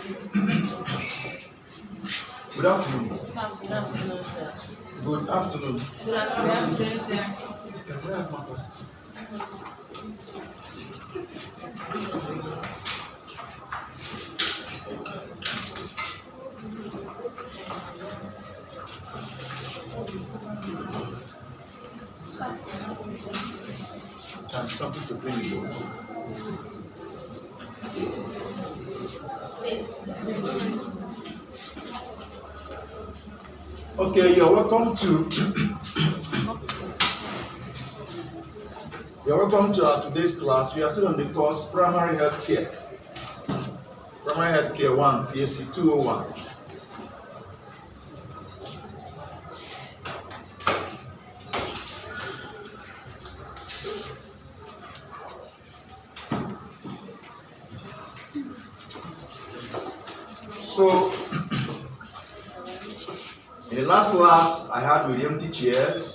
Good afternoon. Good afternoon, sir. Good afternoon. Good afternoon, sir. And something to bring you. Okay, you're welcome to our today's class. We are still on the course Primary Health Care. Primary Health Care 1, PSC 201. So, in the last class I had with empty chairs,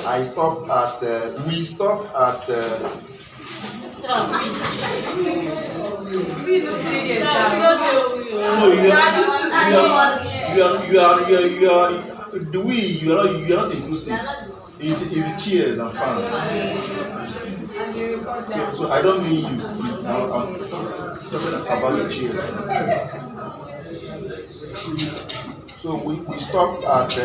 we stopped at you are not inclusive. It's the chairs and fans. So I don't mean you. I'm talking about the chairs. So we stopped at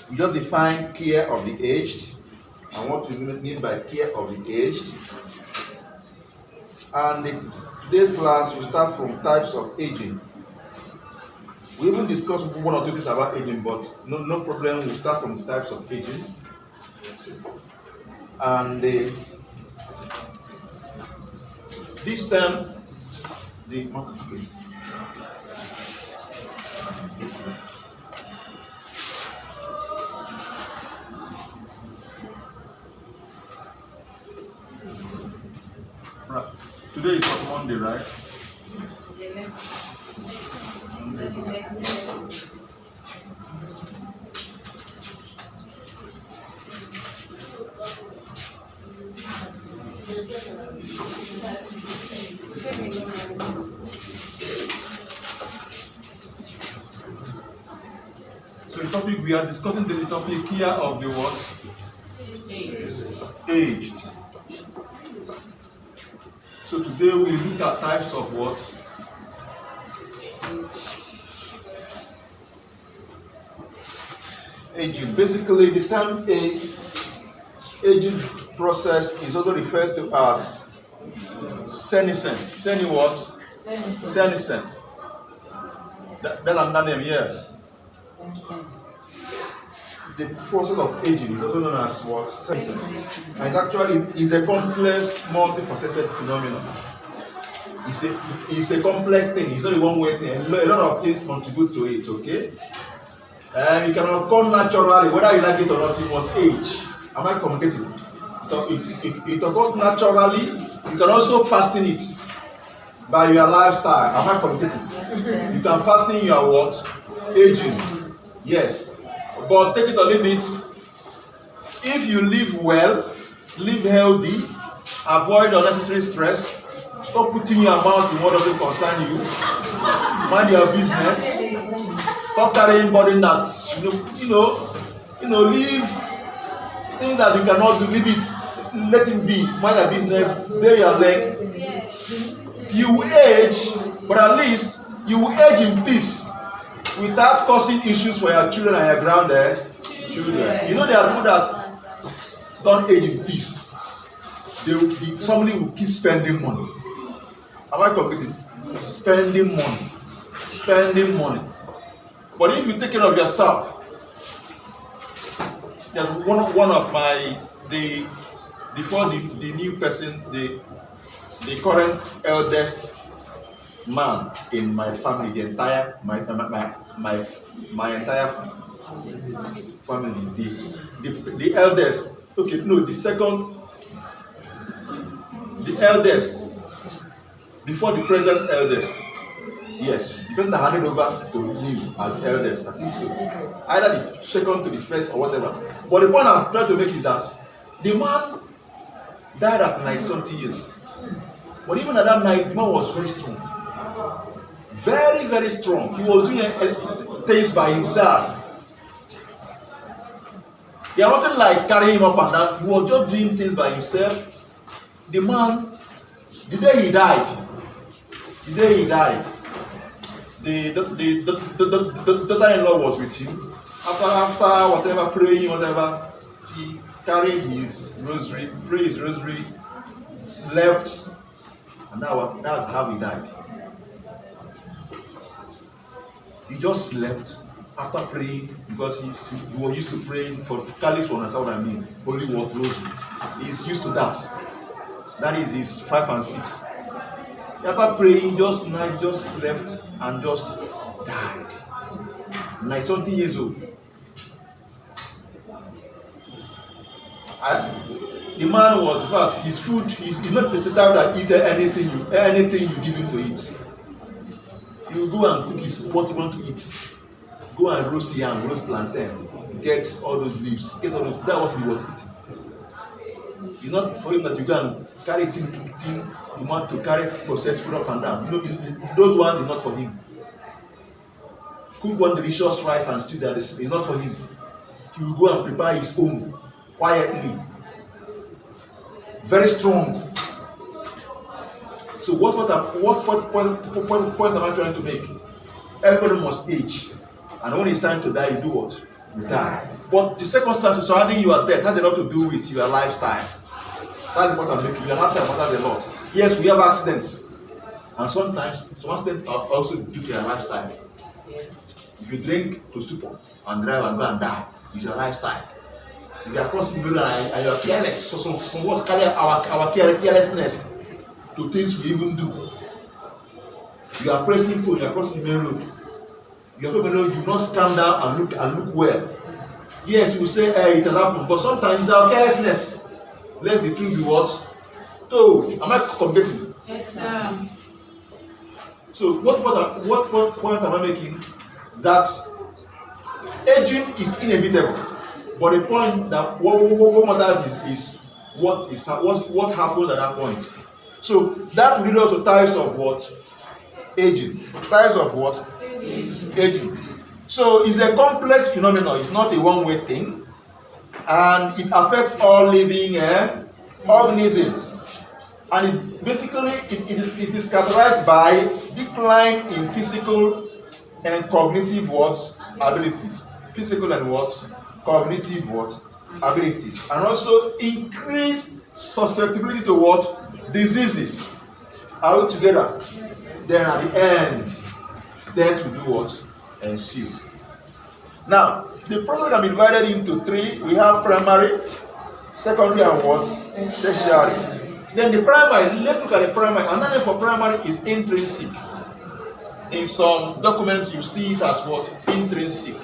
we just defined care of the aged and what we mean by care of the aged. And in today's class we start from types of aging. We even discussed one or two things about aging, but no problem. We start from the types of aging. And this time today is Monday, right? So the topic we are discussing the topic care of the what? Aged. So today we look at types of what? Aging. Basically, the term aging process is also referred to as senescence. Senescence. That's another name, yes. The process of aging is also known as what? Senescence. And actually is a complex, multifaceted phenomenon. It's a complex thing. It's not a one-way thing. A lot of things contribute to it, okay? And it cannot come naturally, whether you like it or not, you must age. Am I communicating? It occurs naturally. You can also fasten it by your lifestyle. Am I communicating? You can fasten your what? Aging. Yes. But take it or leave it. If you live well, live healthy, avoid unnecessary stress, stop putting your mouth in what doesn't concern you, mind your business, stop carrying burden that leave things that you cannot do, leave it, let it be, mind your business, bear your leg. You age, but at least you will age in peace without causing issues for your children and your grounded children. You know there are people that don't age in peace. Somebody will keep spending money. Am I completing? Spending money. But if you take care of yourself, there's one of my before the new person, the current eldest man in my family, the entire my entire family, the eldest. Okay, no, the eldest before the present eldest. Yes, the person that handed over to him as eldest, I think so. Either the second to the first or whatever. But the point I'm trying to make is that the man died at 90-something years. But even at that night, the man was very strong. Very, very strong. He was doing things by himself. He had nothing like carrying him up and down. He was just doing things by himself. The man, the day he died, the daughter-in-law was with him. After whatever praying, whatever, he carried his rosary, prayed his rosary, slept, and that's how he died. He just slept after praying because he was used to praying for Calis will understand what I mean. Holy word rosary. He's used to that. That is his 5 and 6. After praying, just slept and just died. 90-something years old. The man was, in fact, his food, he's not the type that eats anything you give him to eat. He will go and cook what you want to eat. Go and roast yam, roast plantain, get all those leaves, get all those. That's what he was eating. It's not for him that you go and carry thing, you want to carry processed food up and down. Those ones are not for him. Cook one delicious rice and stew that is not for him. He will go and prepare his own quietly. Very strong. So what point am I trying to make? Everybody must age. And when it's time to die, you do what? You die. But the circumstances surrounding your death has a lot to do with your lifestyle. That's what I'm making. Your lifestyle matters a lot. Yes, we have accidents. And sometimes some accidents are also due to your lifestyle. If you drink to stupor and drive and go and die, it's your lifestyle. If you are crossing the road and you are careless, so some words carry our carelessness to things we even do. You are pressing phone, you are crossing the main road. You are going to know you not stand down and look well. Yes, you will say, it has happened, but sometimes it's our carelessness. Let the truth be what? So, am I communicating? Yes, sir. So, what point am I making? That aging is inevitable, but the point that what matters is what happens at that point. So that will lead us to types of what? Aging. Types of what? Aging. So it's a complex phenomenon. It's not a one-way thing, and it affects all living organisms. And it is characterized by decline in physical and cognitive abilities. Physical and cognitive abilities, and also increased susceptibility to diseases. Are we together? Then at the end, death will do what? Ensue. Now, the process can be divided into 3. We have primary, secondary, and tertiary. Then the primary, let's look at the primary. Another name for primary is intrinsic. In some documents, you see it as intrinsic.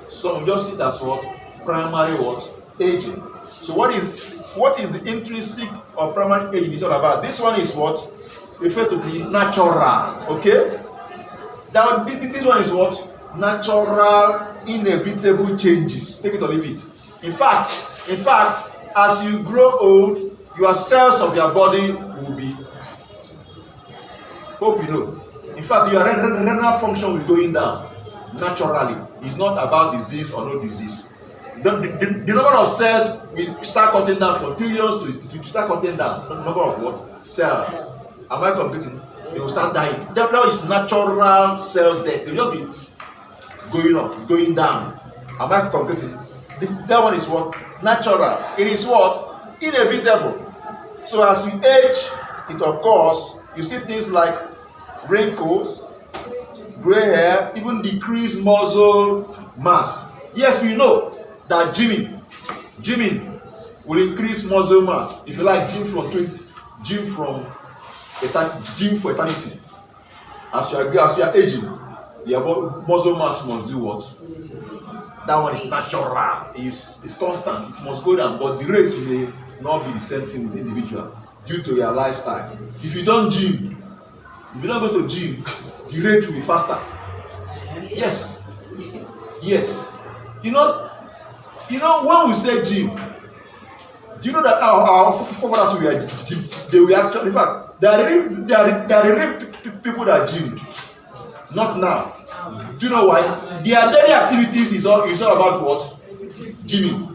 Some just see it as primary aging. So what is the intrinsic or primary aging is all about? This one is refers to the natural. Okay? Now this one is natural, inevitable changes. Take it or leave it. In fact, as you grow old, your cells of your body will be. Hope you know. In fact, your renal function will be going down naturally. It's not about disease or no disease. The number of cells will start cutting down from trillions to start cutting down. The number of cells. Am I completing? They will start dying. That is natural cell death. They will just be going up, going down. Am I completing? That one is natural. It is inevitable. So as we age, it occurs. You see things like wrinkles, gray hair, even decreased muscle mass. Yes, we know that gymming will increase muscle mass. If you like gym for eternity. As you are aging, your muscle mass must do what? That one is natural, is constant, it must go down, but the rate may not be the same thing with individual due to your lifestyle. If you don't go to gym, the rate will be faster. Yes. You know when we say gym, do you know that our forefathers were gym? They were actually, in fact, there are really people that gym. Not now. Do you know why? Their daily activities is all about what? Gymming.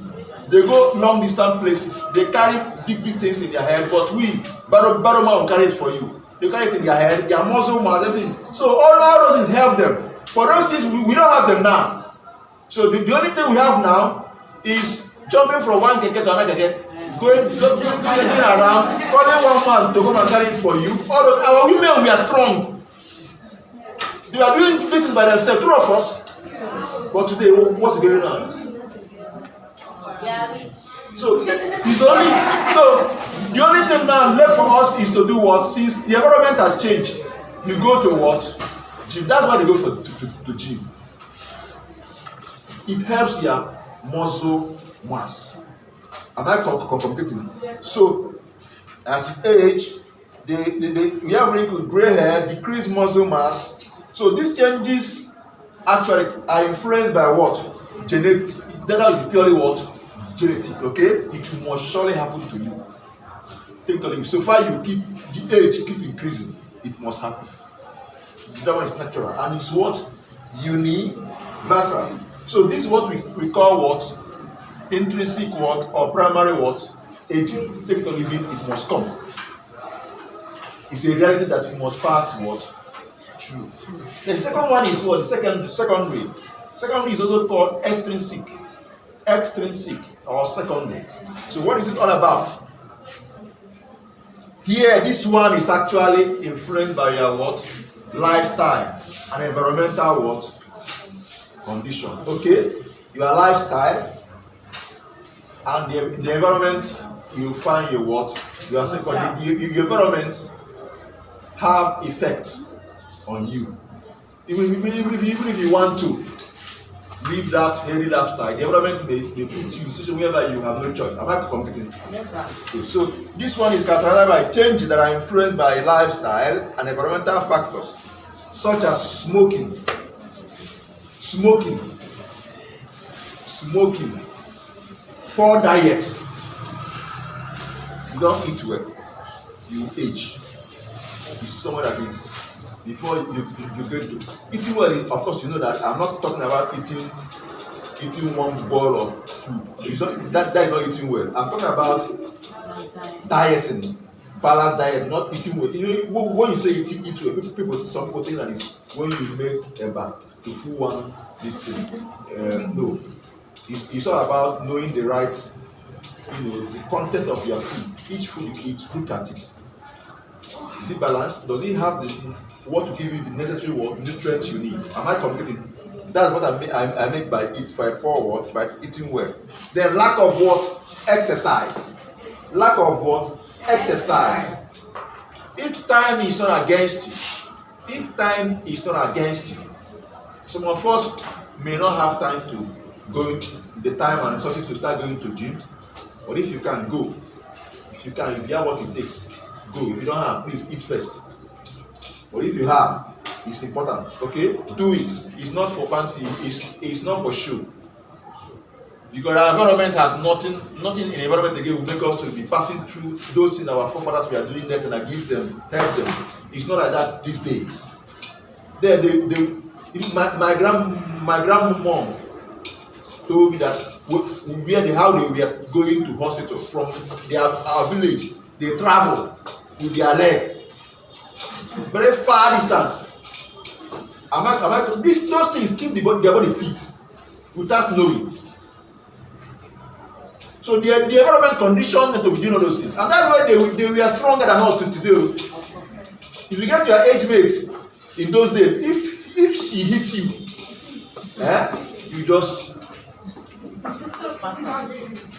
They go long distance places. They carry big things in their head. But we, Baroma will carry it for you. They carry it in their head, their muscle mass, everything. So all those things help them. But those things we don't have them now. So the only thing we have now is jumping from one keke to another keke, going around, calling one man to come and carry it for you. Our women, we are strong. They are doing this by themselves, two of us. But today, what's going on? So the only thing now left for us is to do what? Since the environment has changed, you go to what? Gym. That's why they go to gym. It helps your muscle mass. Am I complicating? So as you age, we have wrinkles, gray hair, decreased muscle mass. So these changes actually are influenced by what? Genetics. That is purely what? Genetic. Okay? It must surely happen to you. Take it. So far you keep the age keep increasing, it must happen. That one is natural. And it's what? Universal. So this is what we call what? Intrinsic what? Or primary what? Aging. Take it or leave it, it must come. It's a reality that you must pass what? True. The second one is what? The secondary. Secondary is also called extrinsic or secondary. So what is it all about? Here, this one is actually influenced by your what? Lifestyle and environmental what? Condition. Okay? Your lifestyle and the environment you find your what? Your secondary. Your environment have effects on you. Even if you want to live that healthy lifestyle, the environment may put you in a situation whereby you have no choice. Am I communicating? Yes, sir. Okay, so this one is characterized by changes that are influenced by lifestyle and environmental factors, such as smoking, poor diets. You don't eat well, you age. It's someone that is before you get to eating well. Of course, you know that I'm not talking about eating one bowl of food. That is not eating well. I'm talking about dieting, balanced diet, not eating well. You know, when you say eat well, some people think that is when you make a bath to fool one this thing. No, it's all about knowing the right, the content of your food. Each food you eat, look at it. Is it balanced? Does it have what to give you the necessary nutrients you need? Am I communicating? That's what I make by poor what? By eating well. Then lack of what? Exercise. Lack of what? Exercise. If time is not against you, some of us may not have time to go the time and resources to start going to gym. But if you can go, if you have what it takes, go. If you don't have, please eat first. But if you have, it's important. Okay, do it. It's not for fancy. It's not for show. Because our environment has nothing in the environment again will make us to be passing through those things our forefathers were doing that and give them, help them. It's not like that these days. My grandmom told me that how they were going to hospital from our village, they travel with their legs, very far distance. Those things keep their body fit without knowing. So the environment conditioned them to be doing all those things, and that's why they were stronger than us today. If you get your age mates in those days, if she hits you, you just.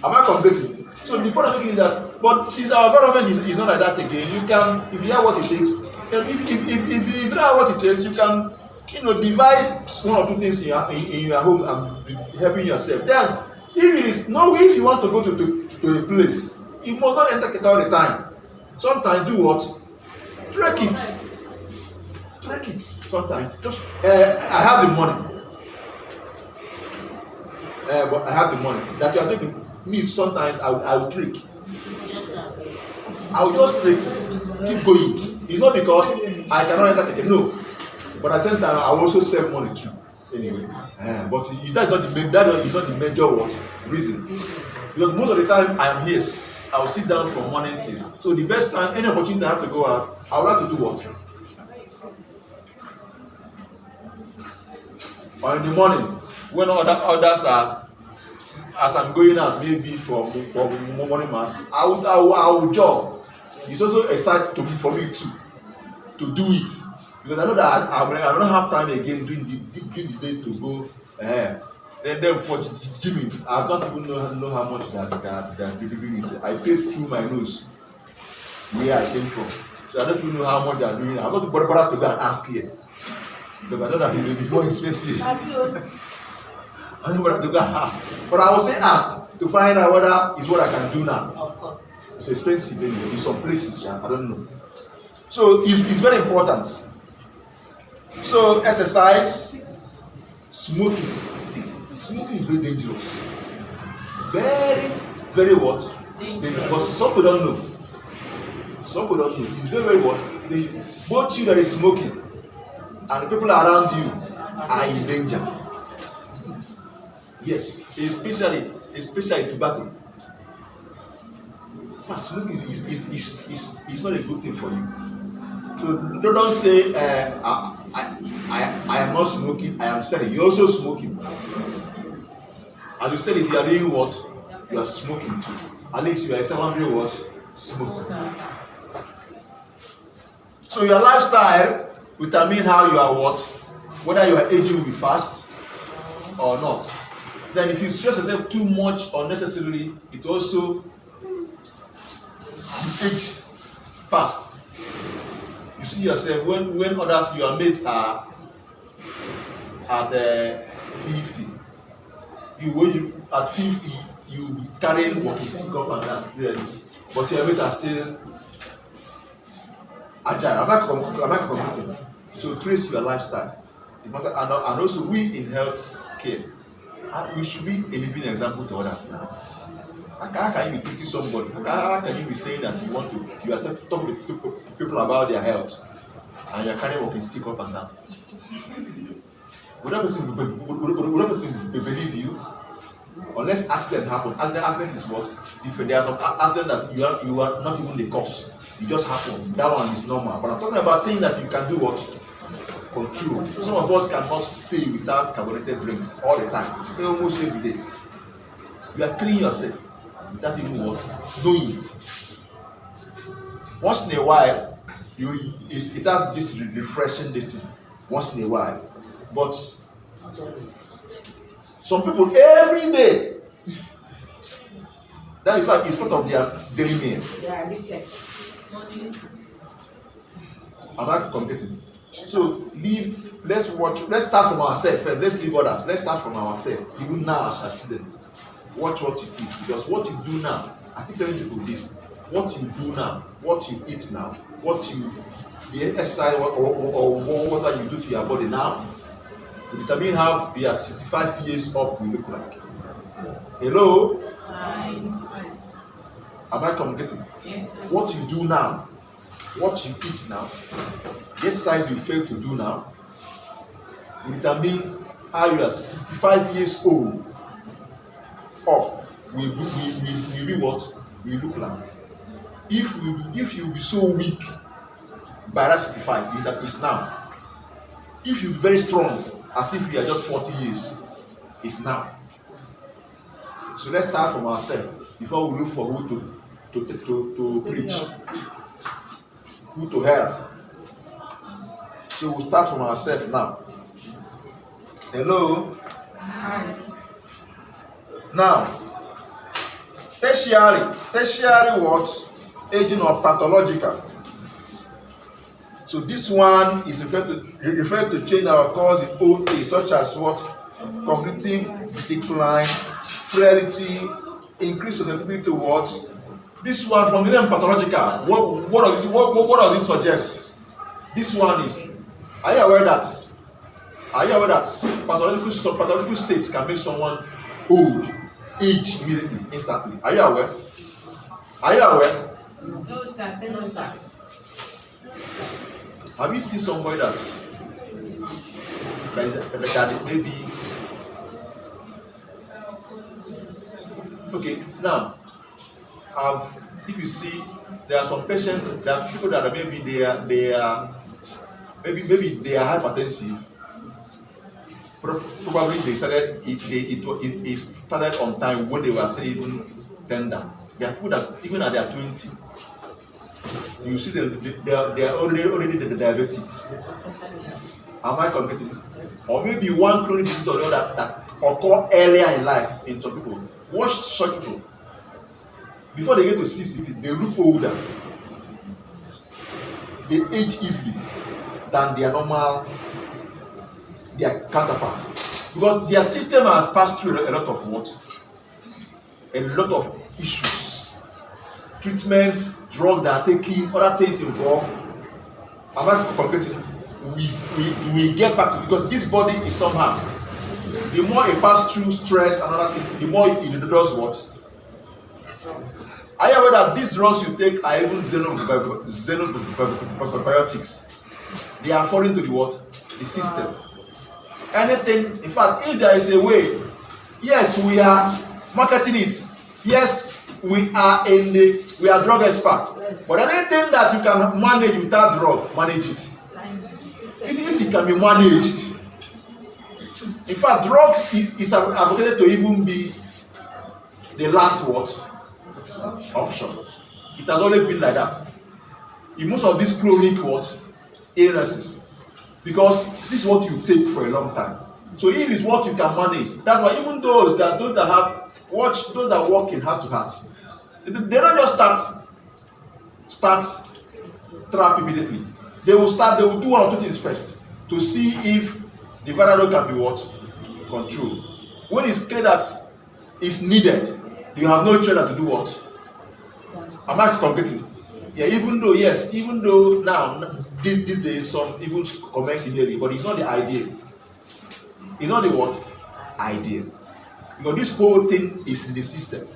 Am I complaining? So the point I'm making is that, but since our environment is not like that again, you can, if you have what it takes, if you don't know what it is, you can, devise one or two things in your home and be helping yourself. Then, if you want to go to a place, you must not enter keke all the time. Sometimes do what? Trek it. Sometimes just I have the money. But I have the money. That you are taking me. Sometimes I will trick. I will just trick. Keep going. It's not because I cannot enter keke. No. But at the same time, I will also save money too. Anyway, but that is not the major reason. Because most of the time I am here, I will sit down from morning till. So the best time, any opportunity I have to go out, I would like to do what? Or in the morning, when others are, as I'm going out, maybe for morning mass, I will jog. It's also a side for me too, to do it. Because I know that I don't have time again during the day to go. Then for gymming, I don't even know how much that doing it. I paid through my nose where I came from. So I don't even know how much they are doing. I'm not bothered to go and ask here. Because I know that it will be more expensive. I don't want to go and ask. But I will say ask to find out whether it's what I can do now. Of course. It's expensive anyway. In some places, I don't know. So it's very important. So exercise, smoking is sick. Smoking is very dangerous. Very, very what? Dangerous. But some people don't know. It's very, very what? Both you that is smoking and the people around you are in danger. Yes, especially tobacco. Smoking is not a good thing for you. So don't say I am not smoking, I am selling. You're also smoking. As you said, if you are doing what? You are smoking too. At least you are a secondary what? Smoking. So your lifestyle will determine how you are what? Whether you are aging will be fast or not. Then if you stress yourself too much unnecessarily, it also age fast. You see yourself when others, your mates are at 50. You at 50, you be carrying walking stick up and down. But your mates are still agile. Am I competing? So trace your lifestyle. And also we in health care, we should be a living example to others now. How can you be treating somebody? How can you be saying that you are talking to people about their health and you are carrying walking stick up and down? Would that person believe you? Unless accident happen. Accident is what? If there are some accident that you are not even the cause, it just happened. That one is normal. But I'm talking about things that you can do what? Control. Some of us cannot stay without carbonated drinks all the time. Almost every day. You are cleaning yourself without even what? Knowing. Once in a while, it has this refreshing thing. Once in a while. But some people every day, that in fact is part of their daily meal. They are addicted. I'm not communicating. So let's start from ourselves first. Let's leave others. Let's start from ourselves. Even now as students, watch what you eat, because what you do now, I keep telling people this, what you do now, what you eat now, the exercise or what you do to your body now will determine how we are 65 years up we look like. Hello? Hi. Am I communicating? Yes. What you do now, what you eat now, the exercise you fail to do now will determine how you are 65 years old up will be what we look like. If you be so weak by that 65, that is now. If you be very strong as if you are just 40 years, it's now. So let's start from ourselves before we look for who to preach, who to help. So we'll start from ourselves now. Hello? Hi. Now, tertiary what? Aging or pathological. So this one is referred to change our cause in old age, such as what? Cognitive decline, frailty, increased susceptibility to what? This one from the name pathological. What does it suggest? This one is. Are you aware that pathological states can make someone old, age immediately, instantly? Are you aware? No, sir. No, sir. Have you seen somebody that maybe? Okay, now, if you see, there are some patients, there are people that maybe they are hypertensive. Probably it started on time when they were still even tender. There are people that even at their 20, you see they are already the diabetic. Am I communicating? Or maybe one chronic disease or the other that occur earlier in life in some people. Watch such people. Before they get to 60, they look older. They age easily than their counterparts. Because their system has passed through a lot of what? A lot of issues. Treatment, drugs that are taking, other things involved. Am I communicating? We get back to, because this body is somehow. The more it passes through stress and other things, the more it does what? Are you aware that these drugs you take are even xenobiotics? They are foreign to the what? The system. Anything, in fact, if there is a way, yes, we are marketing it. Yes, we are drug experts. But anything that you can manage without drug, manage it. If it can be managed. In fact, drug is advocated to even be the last option. It has always been like that. In most of these chronic illnesses, because this is what you take for a long time. So if it's what you can manage, that's why even those that are working heart to heart, they don't just start trap immediately. They will do one or two things first to see if the viral load can be controlled. When it's clear that it's needed, you have no choice to do what? Am I competing? Yeah, even though now these days some even comments immediately, but it's not the idea. It's not the what? Idea. Because this whole thing is in the system.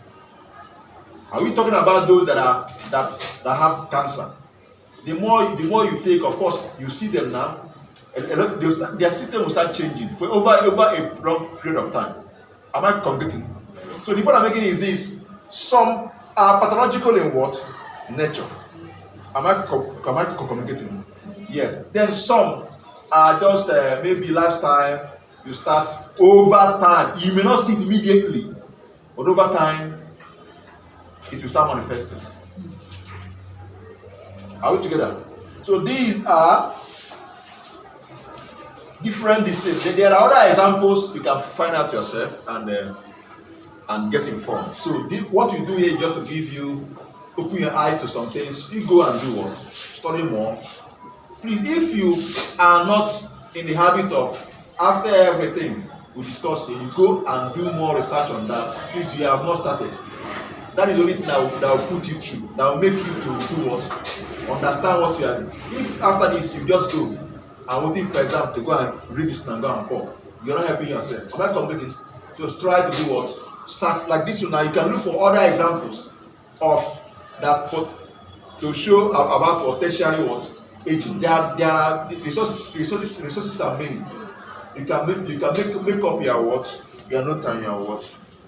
Are we talking about those that have cancer? The more you take, of course, you see them now. Their system will start changing for over a long period of time. Am I competing? So the point I'm making is this: some are pathological in what? Nature. Am I communicating? Yes. Then some are just maybe lifestyle. You start over time. You may not see it immediately, but over time, it will start manifesting. Are we together? So these are different distances. There are other examples you can find out yourself and get informed. So what you do here is just to give you, open your eyes to some things. You go and do what? Study more. Please, if you are not in the habit of, after everything we discuss here, you go and do more research on that. Please, you have not started. That is the only thing that will put you through, that will make you to do what? Understand what you are doing. If after this you just go and waiting for exam to go and read this and go and come, you're not helping yourself. Am I completing? Just try to do what? Search like this. Now you can look for other examples of that to show about what tertiary aging. There are resources are many. You can make up your note and your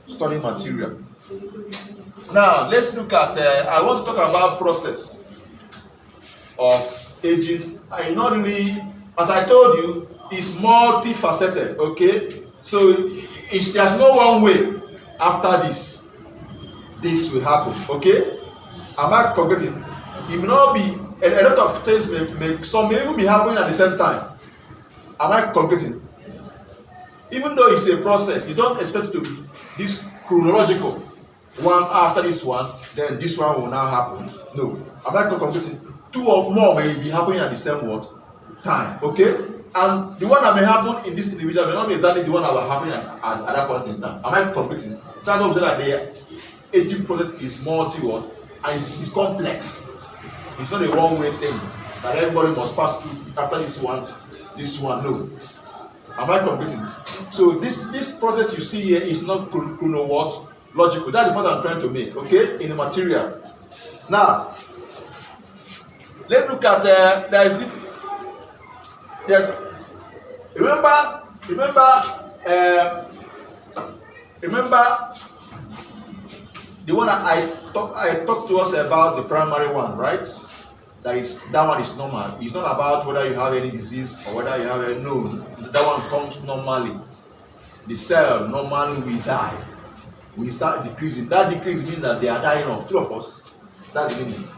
study material. Now let's look at. I want to talk about process of aging. I not really, as I told you, it's multifaceted. Okay, so there's no one way. After this will happen. Okay, am I completing? It may not be a lot of things. Some may even be happening at the same time. Am I completing? Even though it's a process, you don't expect it to be this chronological. One after this one, then this one will now happen. No. Am I completing? two or more may be happening at the same what? Time. Okay? And the one that may happen in this individual may not be exactly the one that will happen at that point in time. Am I completing? It's not that the aging process is multi-what and it's complex. It's not a one-way thing that everybody must pass through after this one. No. Am I completing? So this process you see here is not logical. That's the point I'm trying to make. Okay, in the material. Now, let's look at remember the one that I talked to us about, the primary one, right? That one is normal. It's not about whether you have any disease or whether you have any. No, that one comes normally. The cell normally will die. We start decreasing. That decrease means that they are dying off. Two of us. That's the meaning.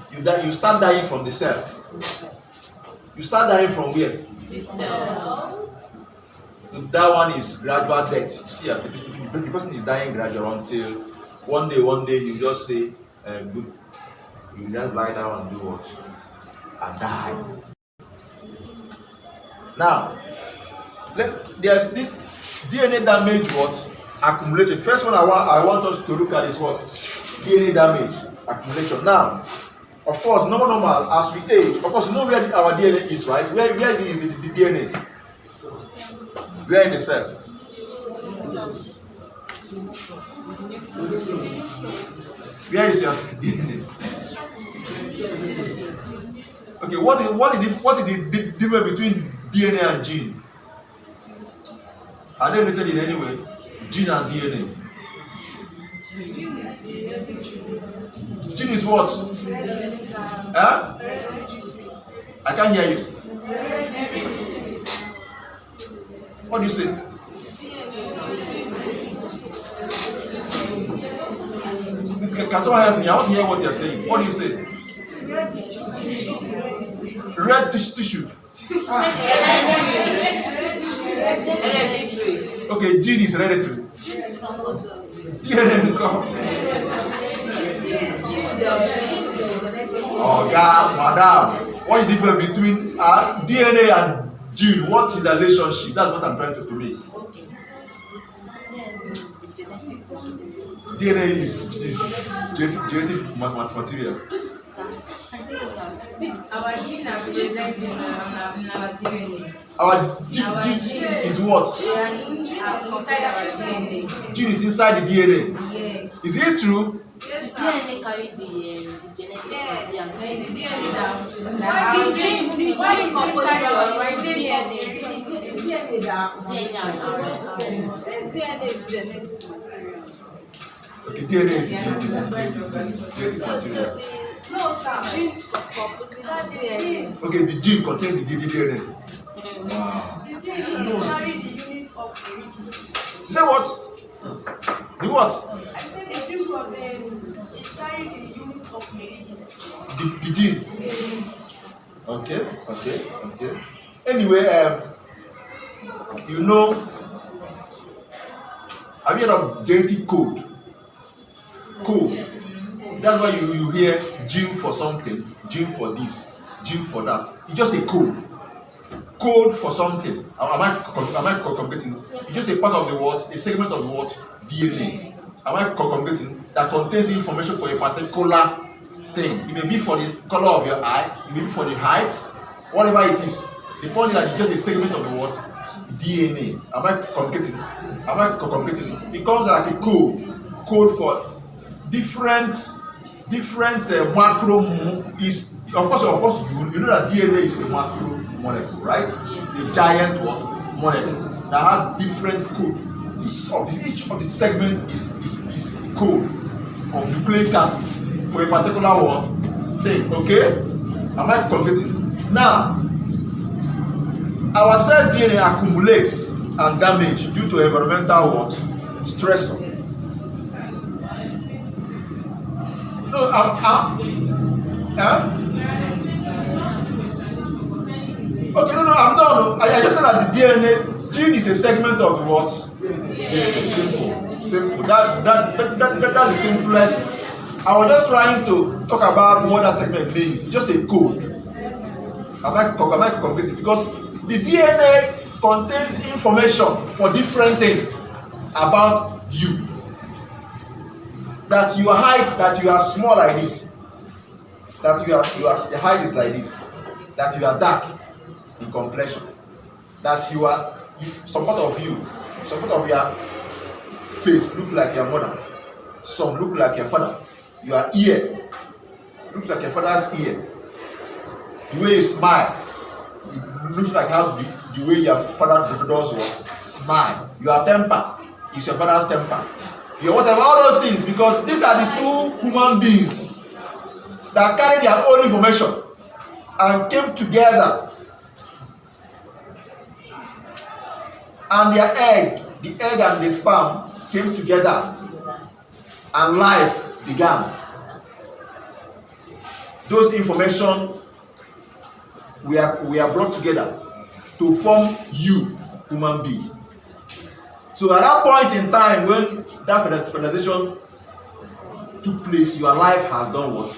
You start dying from the cells. You start dying from where? The cells. So that one is gradual death. You see, the person is dying gradual until one day you just say, good. You just lie down and do what? And die. Now, there's this DNA damage what? Accumulated. First one I want us to look at is what? DNA damage accumulation. Now, of course, normal as we age, of course, you know where our DNA is, right? Where is it, the DNA? Where in the cell? Where is your DNA? Okay, what is the difference between DNA and gene? Are they related in any way? Gene and DNA. Gene is what? Huh? I can't hear you. What do you say? Can someone help me? I want to hear what you're saying. What do you say? Red tissue. Okay, gene is hereditary. Oh, yeah, madam. What is the difference between DNA and gene? What is the relationship? That's what I'm trying to make. DNA is genetic material. Our gene are represented in our DNA. Our gene is what? They are inside our DNA. Gene is inside the DNA. Yes. Is it true? Yes, sir. DNA carry the genetic material. DNA is genetic material. Okay, DNA is genetic material. No, sir. Okay, the gene contains the DNA. Wow. The gene carry the unit of heredity. Say what? The what? I said the gene carry the unit of heredity. The gene. Okay. Anyway, you know, have you heard of genetic code? Code. That's why you hear gene for something, gene for this, gene for that. It's just a code. Code for something. Am I communicating? It's just a part of the word, a segment of the word DNA. Am I communicating? That contains information for a particular thing. It may be for the color of your eye, it may be for the height, whatever it is. The point is that it's just a segment of the word DNA. Am I communicating? It comes like a code for different macro is of course you know that DNA is a macro molecule, right? It's a giant molecule that has different code. Each of the segment is a code of nucleic acid for a particular thing. Okay? Am I completing? Now, our cell DNA accumulates and damage due to environmental stressor. No, okay, no, I'm done. I just said that the DNA gene is a segment of the what? DNA. Simple. That's the simplest. I was just trying to talk about what that segment means. It's just a code. Am I communicating? Because the DNA contains information for different things about you. That your height, that you are small like this, that your height is like this, that you are dark in complexion, that some part of your face look like your mother, some look like your father, your ear looks like your father's ear, the way you smile, it looks like how the way your father does what? Smile. Your temper is your father's temper. Your whatever, all those things, because these are the two human beings that carry their own information and came together, and their egg, the egg and the sperm came together, and life began. Those information we are brought together to form you, human being. So at that point in time, when that fertilization took place, your life has done what?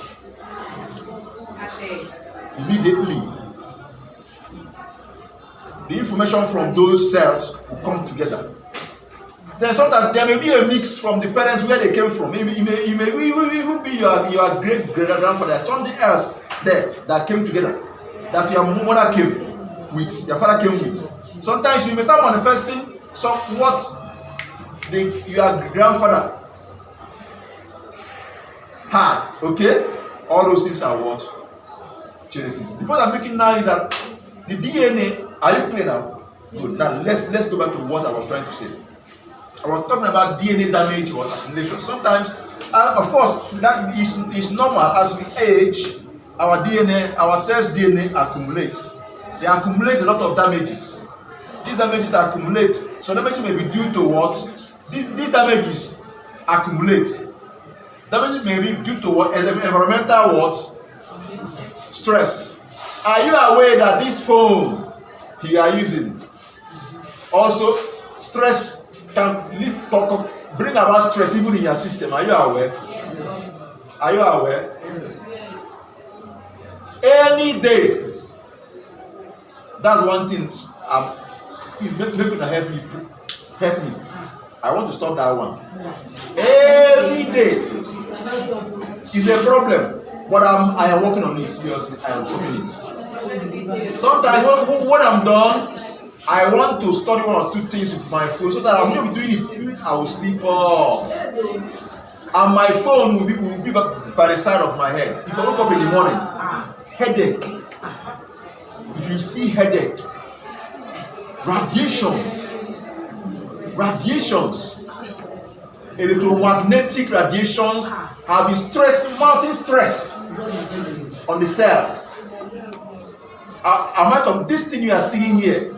Immediately, the information from those cells will come together. Then sometimes there may be a mix from the parents where they came from. It may even be your great grandfather, something else there that came together, that your mother came with, your father came with. Sometimes you may start manifesting what your grandfather had. Okay, all those things are what? Genetics. The point I'm making now is that the DNA. Are you clear now? Good. Now let's go back to what I was trying to say. I was talking about DNA damage or accumulation. Sometimes, of course, that is normal. As we age, our DNA, our cells' DNA accumulates. They accumulate a lot of damages. These damages accumulate. So damage may be due to what? These damages accumulate. Damage may be due to what? Environmental what? Stress. Are you aware that this phone you are using also stress can bring about stress even in your system? Are you aware? Yes. Are you aware? Yes. Any day. That's one thing. Please maybe help me. I want to stop that one. Every day is a problem, but I am working on it seriously. I am doing it. Sometimes when I'm done, I want to study one or two things with my phone so that I'm not doing it. I will sleep off, and my phone will be by the side of my head. If I wake up in the morning, headache. If you see headache, radiations, electromagnetic radiations have been mounting stress on the cells. This thing you are seeing here.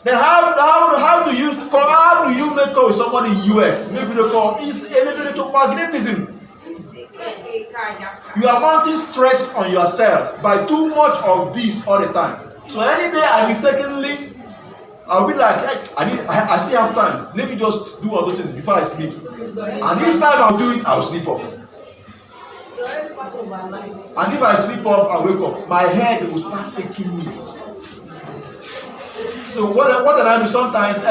Then how do you make call with somebody in US? Maybe the call is electromagnetism. You are mounting stress on your cells by too much of this all the time. So any day I mistakenly, I'll be like, I still have time. Let me just do all those things before I sleep. And each time I'll do it, I'll sleep off. And if I sleep off and wake up, my head will start aching me. So what did I do? Sometimes,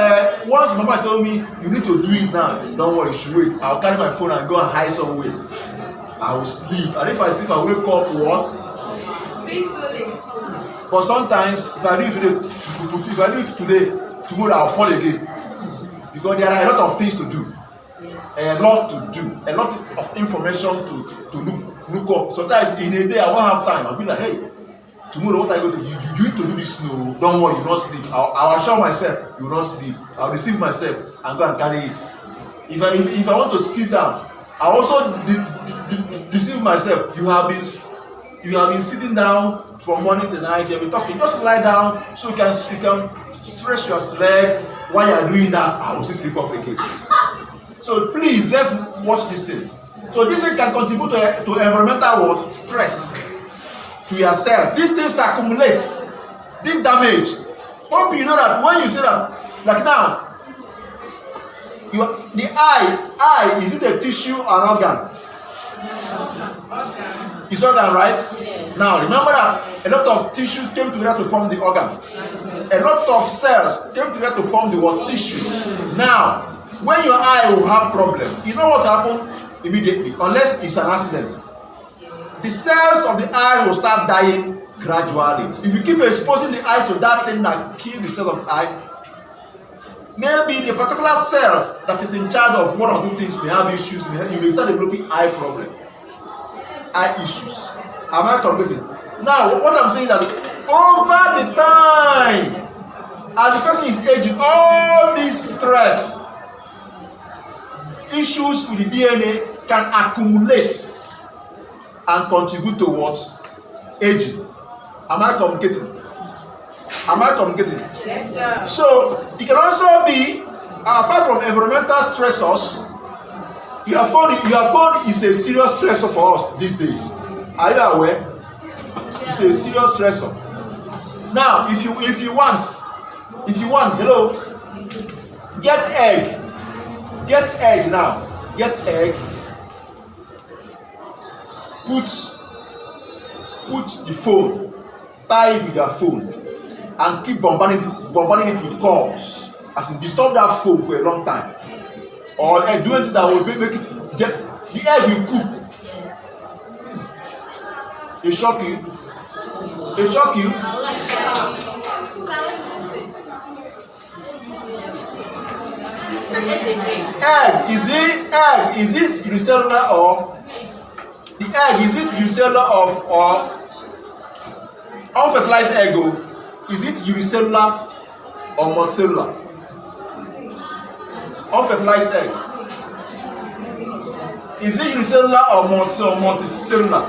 once Mama told me, you need to do it now. Don't worry, you should wait. I'll carry my phone and go and hide somewhere. I will sleep. And if I sleep, I wake up, what? But sometimes, if I do it today, tomorrow I'll fall again. Because there are a lot of things to do. A lot to do. A lot of information to look up. Sometimes in a day I won't have time. I'll be like, hey, tomorrow what I go to do? You need to do this. No, don't worry, you will not sleep. I'll assure myself you will not sleep. I'll deceive myself and go and carry it. If I want to sit down, I also deceive myself. You have been sitting down from morning to night. You have been talking. Just lie down so you can stretch your leg. While you are doing that, I will still sleep off again. So please, let's watch this thing. So this thing can contribute to environmental stress to your cells. These things accumulate. This damage. Hope you know that when you say that, like now, the eye, is it a tissue or an organ? It's organ, right? Yes. Now remember that a lot of tissues came together to form the organ. A lot of cells came together to form the what? Tissue. Now, when your eye will have problem, you know what happen immediately, unless it's an accident. The cells of the eye will start dying gradually. If you keep exposing the eyes to that thing that kills the cells of the eye, maybe the particular cell that is in charge of one or two things may have issues. You may start developing eye problem, eye issues. Am I completing? Now, what I'm saying is that over the time, as the person is aging, all this stress, issues with the DNA can accumulate and contribute to what? Aging. Am I communicating? Am I communicating? Yes, sir. So, it can also be, apart from environmental stressors, your phone is a serious stressor for us these days. Are you aware? It's a serious stressor. Now, if you want, hello, get egg now. Get egg. Put the phone, tie it with your phone, and keep bombarding it with calls. As in, disturb that phone for a long time. Or do anything that will make it get the egg will cook. It shock you. It shock you. Egg is this unicellular or the egg? Is it unicellular or unfertilized egg? Is it unicellular or multicellular? Unfertilized egg. Is it unicellular or multicellular?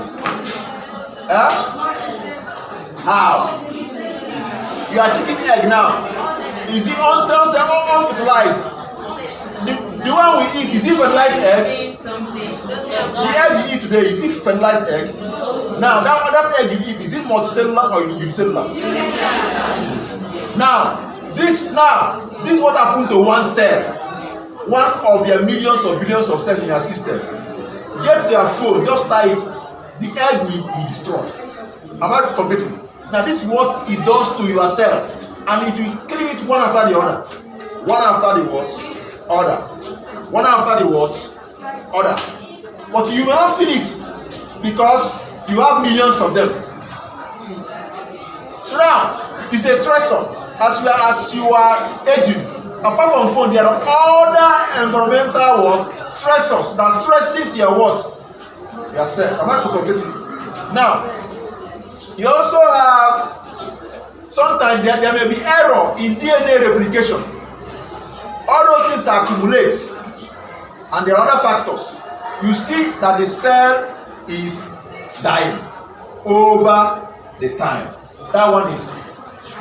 How? You are checking egg now. Is it unfertilized? The one we eat, is it fertilized egg? The egg you eat today, is it fertilized egg? Now, that egg you eat, is it multicellular or unicellular? Now, this is what happened to one cell. One of their millions or billions of cells in your system. Get their phone, just tie it, the egg will be destroyed. Am I completing? Now, this is what it does to your cell, and it will kill it one after the other. One after the what? Other. One after the what? Other. But you will not feel it because you have millions of them. So now, it's a stressor. As you are aging, apart from phone, there are other environmental what? Stressors that stresses your what? Your cell. Am I completing? Now, you also have, sometimes there may be error in DNA replication. All those things accumulate, and there are other factors. You see that the cell is dying over the time. That one is,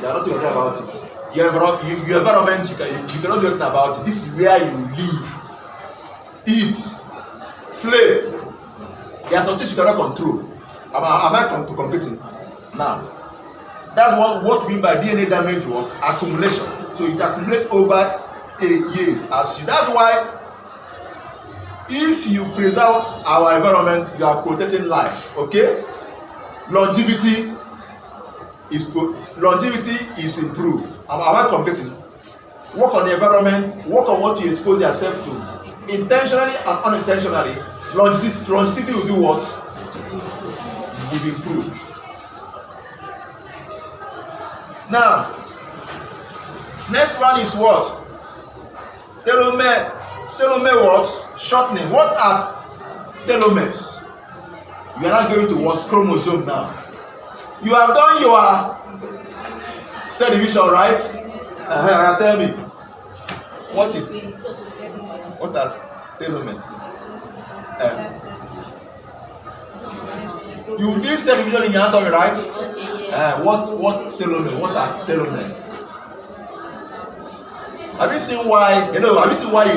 you are not worried about it. Your environment, you cannot do anything about it. This is where you live, eat, play. There are some things you cannot control. Am I competing? Now, that's what we mean by DNA damage, what? Accumulation. So it accumulates over years. That's why if you preserve our environment, you are protecting lives. Okay? Longevity is improved. Am I competing? Work on the environment, work on what you expose yourself to. Intentionally and unintentionally, longevity will do what? Will improve. Now, next one is what? Telomere. Telomere what? Shortening. What are telomeres? You are not going to what? Chromosome now. You have done your cell division, right? Tell me. What are telomeres? You did cell division in your anatomy, right? What telomere? What are telomeres? Have you seen why you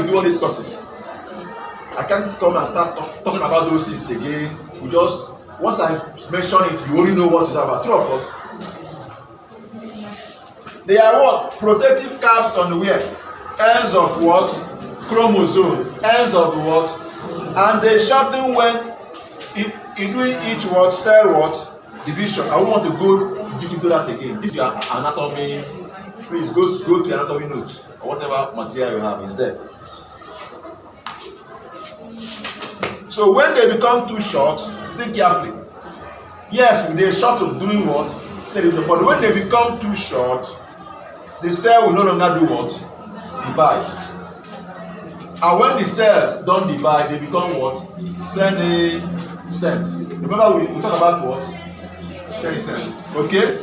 do all these courses? I can't come and start talking about those things again. We just, once I mention it, you only know what it's about. Two of us. They are what? Protective caps on the where? Ends of what? Chromosomes. Ends of what? And they shorten when in doing each what? Cell what? division. I want to go deep into that again. This is your anatomy. Please go to your anatomy notes or whatever material you have is there. So when they become too short, think carefully. Yes, they shorten doing what? But when they become too short, the cell will no longer do what? Divide. And when the cell don't divide, they become what? Senescent. Remember we talk about what? Senescent. Okay?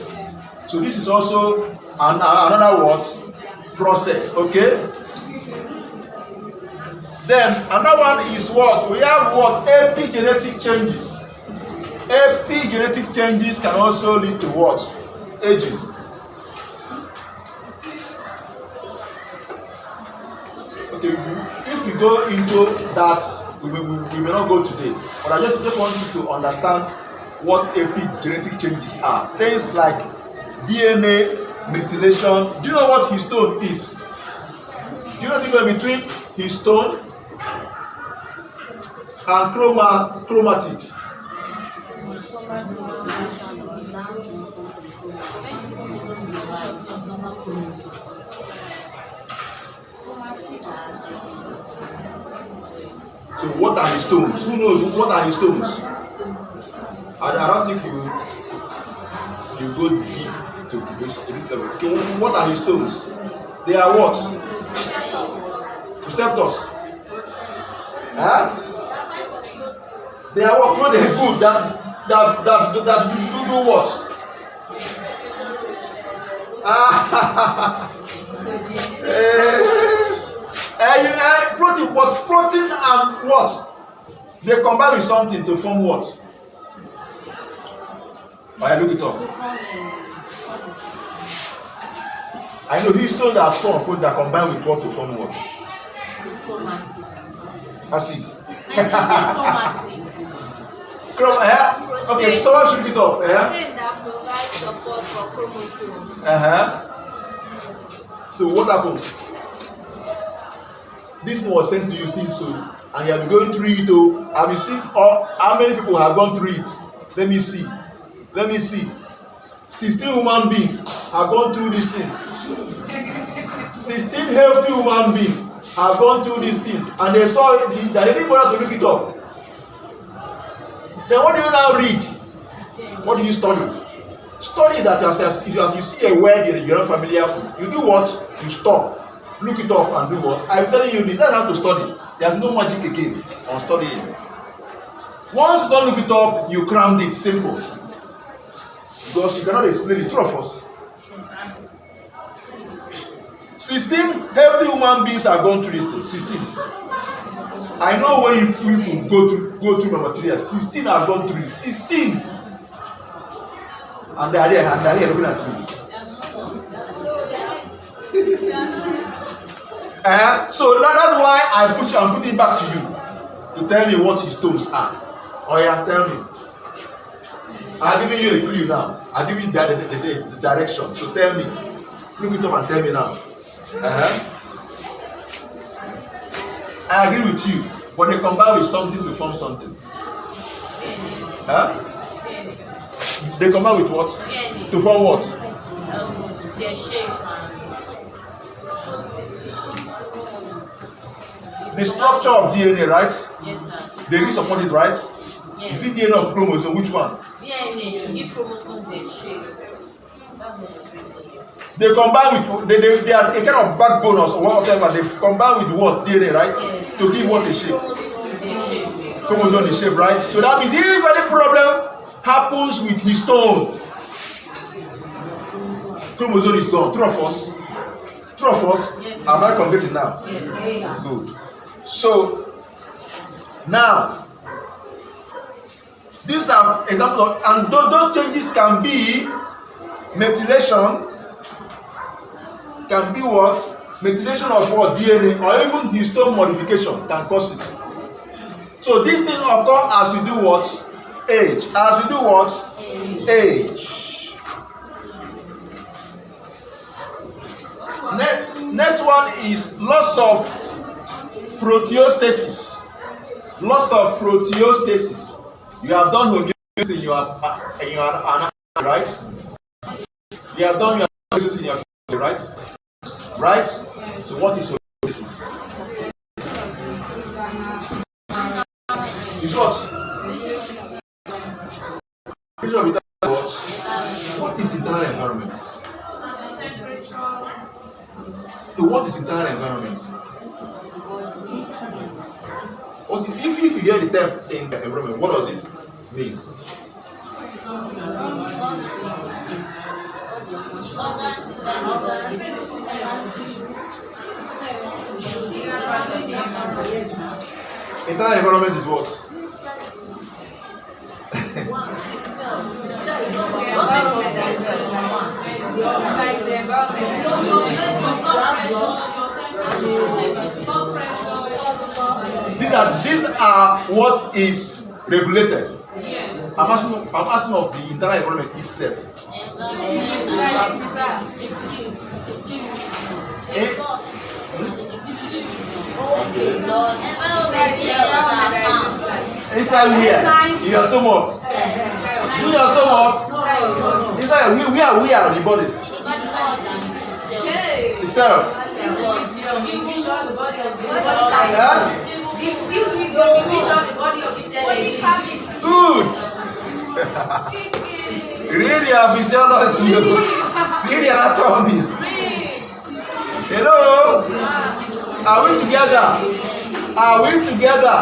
So this is also another what? Process. Okay? Then another one is what? We have what? Epigenetic changes. Epigenetic changes can also lead to what? Aging. Okay, if we go into that, we may not go today. But I just want you to understand what epigenetic changes are. Things like DNA methylation. Do you know what histone is? Do you know the difference between histone and chromatid? So what are histones? Who knows what are histones? I don't think you go deep to this level. So what are histones? They are what? Receptors. Huh? They are what? No, they are good. That do what? Protein, what? Protein and what? They combine with something to form what? I look it up. I know histones that form food that combine with what to form what? Acid. Okay, so I should look it up. That provides support for chromosomes. So what happens? This was sent to you since so, and you have been going through it. Have you seen how many people have gone through it? Let me see. 16 human beings have gone through this thing. 16 healthy human beings have gone through this thing, and they saw that they didn't bother to look it up. Then what do you now read? What do you study? Study that as you see a word you're not familiar with, you do what? You stop. Look it up and do what? I'm telling you this, that's how to study. There's no magic again on studying. Once you don't look it up, you crammed it. Simple. Because you cannot explain it. True of us. 16 healthy human beings are going through this thing. 16. I know when you go through my material. 16 are gone through it. 16. And they are here looking at me. So that's why I'm putting it back to you to tell me what histones are. Oh yeah, tell me. I'm giving you a clue now. I'm giving you the direction. So tell me. Look it up and tell me now. I agree with you, but they combine with something to form something. They combine with what? To form what? Their shape. The structure of DNA, right? Yes, sir. They really support it, right? Yes. Is it DNA of chromosome? Which one? DNA to give chromosome their shapes. That's what it's written here. They combine with they are a kind of backbone or whatever. They combine with what? DNA, right? Yes. To give what a shape? Chromosome their shapes. Chromosome the shape, right? So that means if any problem happens with histone, chromosome is gone. True of us? True of us? Yes. Am I completing now? Yes. Good. So now these are examples of, and those changes can be methylation, can be what? Methylation of what? DNA, or even histone modification can cause it. So these things occur as we do what? Age. As we do what? Age. Next one is loss of proteostasis. Loss of proteostasis. You have done in your anatomy, right? You have done your analysis in your right? Right? So what is homeostasis? Is what? What is internal environment? So what is internal environment? What if you hear the term in the environment, what does it mean? Internal environment is what? These are what is regulated. Yes. I'm asking of the internal environment itself. Inside where? In your stomach. In your stomach. Inside we are on the body. The cells. Good. Read your physiology. Read your anatomy. Hello? Are we together? Are we together?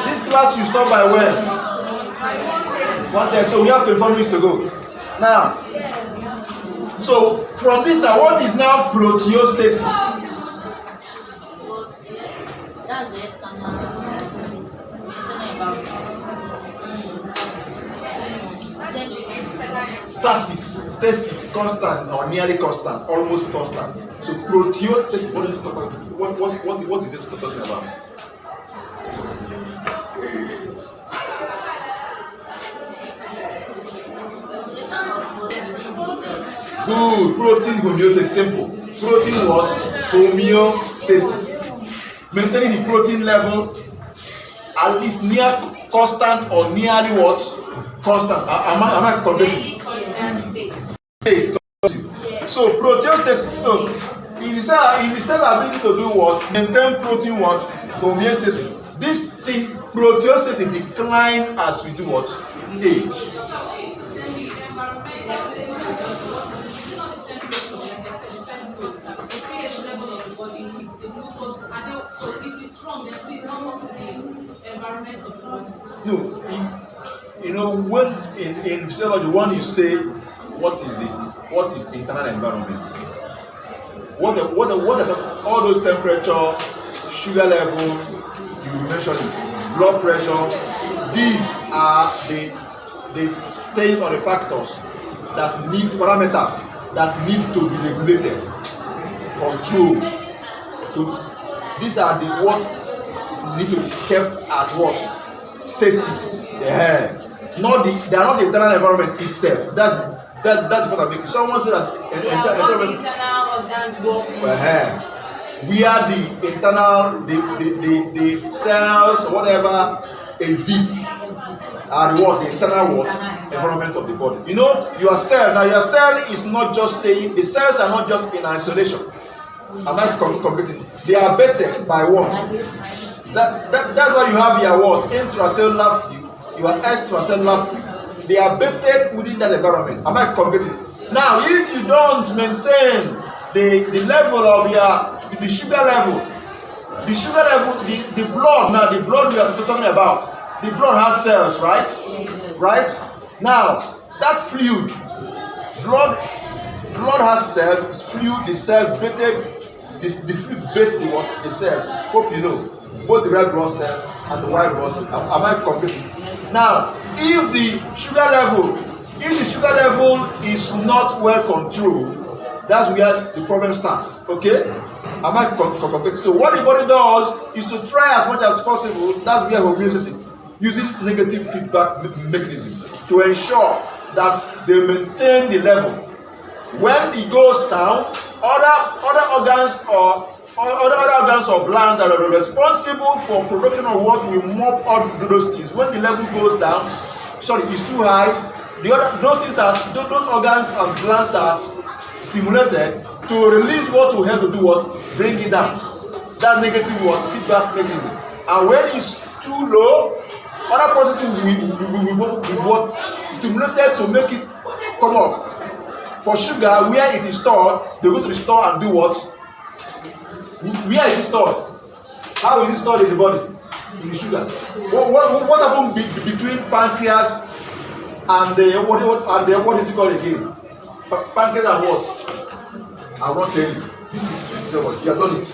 This class you stop by when? 1:10. So we have 24 minutes to go. Now, so from this now, what is now proteostasis? That's the external Stasis, constant or nearly constant, almost constant. So proteostasis, what is it talking about? Good. Protein homeostasis, simple. Protein what? Homeostasis. Maintaining the protein level at least near constant or nearly what? Constant. Am I correct? State. So proteostasis. So is the cell ability to do what? Maintain protein what? Homeostasis. This thing proteostasis decline as we do what? Age. No, you know when in physiology, when you say what is the internal environment, what are all those temperature, sugar level, you mentioned, blood pressure, these are the things or the factors that need parameters that need to be regulated, controlled. These are the what need to be kept at what? Stasis. Yeah. They are not the internal environment itself. That's what I mean. Someone said that internal organs work. We are the internal, the cells, whatever exists, are the internal what? Environment of the body. You know, your cell is not just staying, the cells are not just in isolation. Am I completing? They are vetted by what? That's why you have your what? Intracellular fluid, your extracellular fluid. They are vetted within that environment. Am I completing? Now, if you don't maintain the level of the sugar level, the blood, now the blood we are talking about, the blood has cells, right? Right? Now, that fluid, blood has cells, it's fluid, the cells vetted, the fluid bait the cells. Hope you know. Both the red blood cells and the white blood cells. Am I completing? Now, if the sugar level is not well controlled, that's where the problem starts. Okay? Am I completing? So what the body does is to try as much as possible. That's where homeostasis, using negative feedback mechanism to ensure that they maintain the level. When it goes down, other organs or glands that are responsible for production of what we mop all those things. When the level goes down, sorry, is too high, those things that those organs and glands are stimulated to release what will help to do what? Bring it down. That negative what? Feedback mechanism. And when it's too low, other processes will what? Stimulated to make it come up. For sugar, where it is stored, they go to the store and do what? Where is it stored? How is it stored in the body? In the sugar. What happens between pancreas and the what is it called again? Pancreas and what? I won't tell you. This is physiology. You have done it.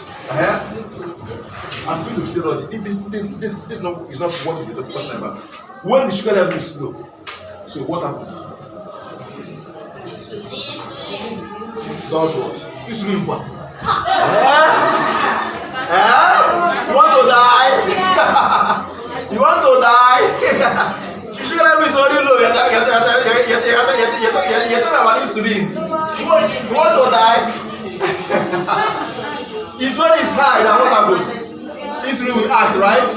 I'm going to physiology. This is not what you're talking about. When the sugar level is low, so what happens? Does what? Insulin what? You want to die? You want to die? The sugar level is already low. You're talking about insulin. You want to die? It's when it's high that what happens? Insulin will act, right?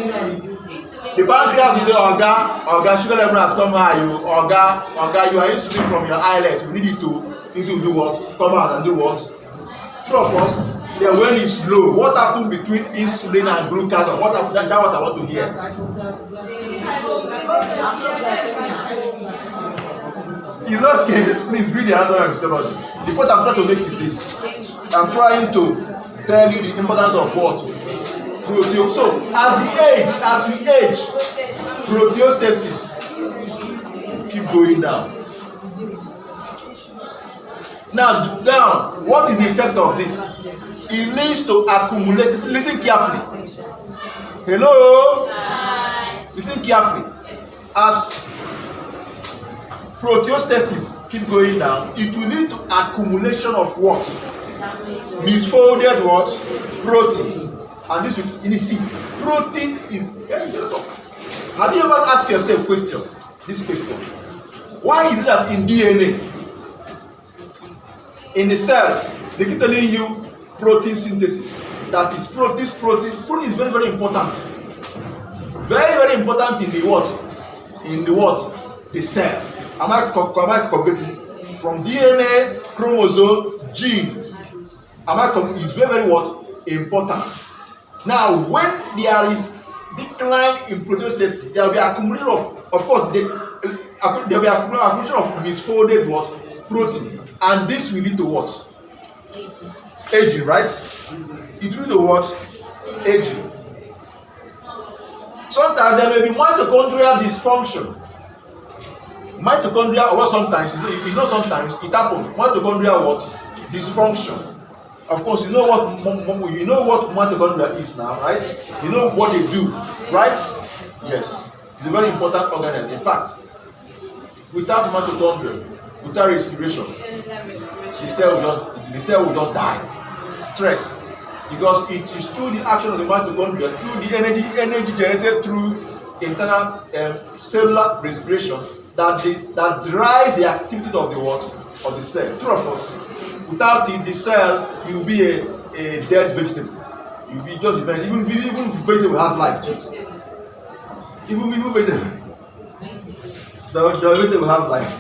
The pancreas will say, Oga, sugar level has come high. Oga, you are insulin from your islet. We need it to do what? Come out and do what? True of us. Then when it's low, what happens between insulin and glucagon? That's what I want to hear. It's okay. Please read the anatomy of physiology. The point I'm trying to make is this. I'm trying to tell you the importance of what? Proteostasis. So as we age, proteostasis keep going down. Now, what is the effect of this? It leads to accumulate. Listen carefully. Hello? Listen carefully. As proteostasis keep going down, it will lead to accumulation of what? Misfolded what? Protein. And this will, you see, protein is. Have you ever asked yourself this question? Why is it that in DNA, in the cells, they keep telling you protein synthesis? That is this protein is very, very important. Very, very important in the what? In the what? The cell. Am I competing? From DNA, chromosome, gene. It's very, very what? Important. Now, when there is decline in proteostasis, there will be accumulation of course, there will be accumulation of misfolded what? Protein. And this will lead to what? Aging, right? It will lead to what? Aging. Sometimes there may be mitochondrial dysfunction. Mitochondria, or sometimes, it's not sometimes, it happens. Mitochondrial what? Dysfunction. Of course, you know what mitochondria is now, right? You know what they do, right? Yes. It's a very important organism. In fact, without mitochondria, without respiration, the cell will just die. Stress. Because it is through the action of the mitochondria, through the energy generated through internal cellular respiration that drives the activity of the what? Of the cell. True of us. Without it, the cell, you will be a dead vegetable. You will be just a man. Even vegetable has life too. Even vegetable. The vegetable has life.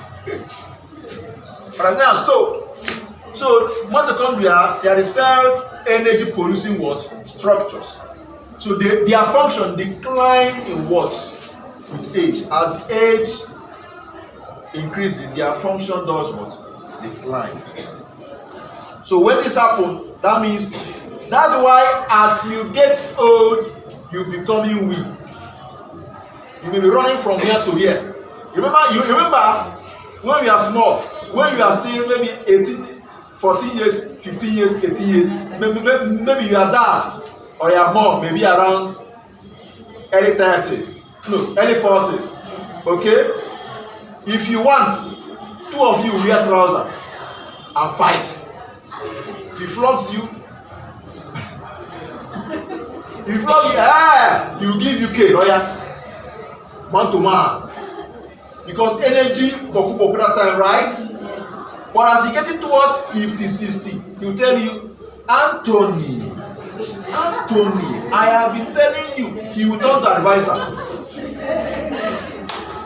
Right now, so mitochondria, they are the cells energy producing what? Structures. So their function decline in what? With age. As age increases, their function does what? Decline. So when this happens, that's why as you get old, you're becoming weak. You may be running from here to here. You remember when we are small, when you are still maybe 18, 14 years, 15 years, 18 years, maybe your dad or your mom may be around early 30s, no, early 40s. Okay? If you want, two of you wear trousers and fight. He flogs you. He flogs you. He will give you cane. Oh yeah, man to man. Because energy for that time, right? But as he getting towards 50, 60, he will tell you, Anthony, I have been telling you. He will turn to advisor.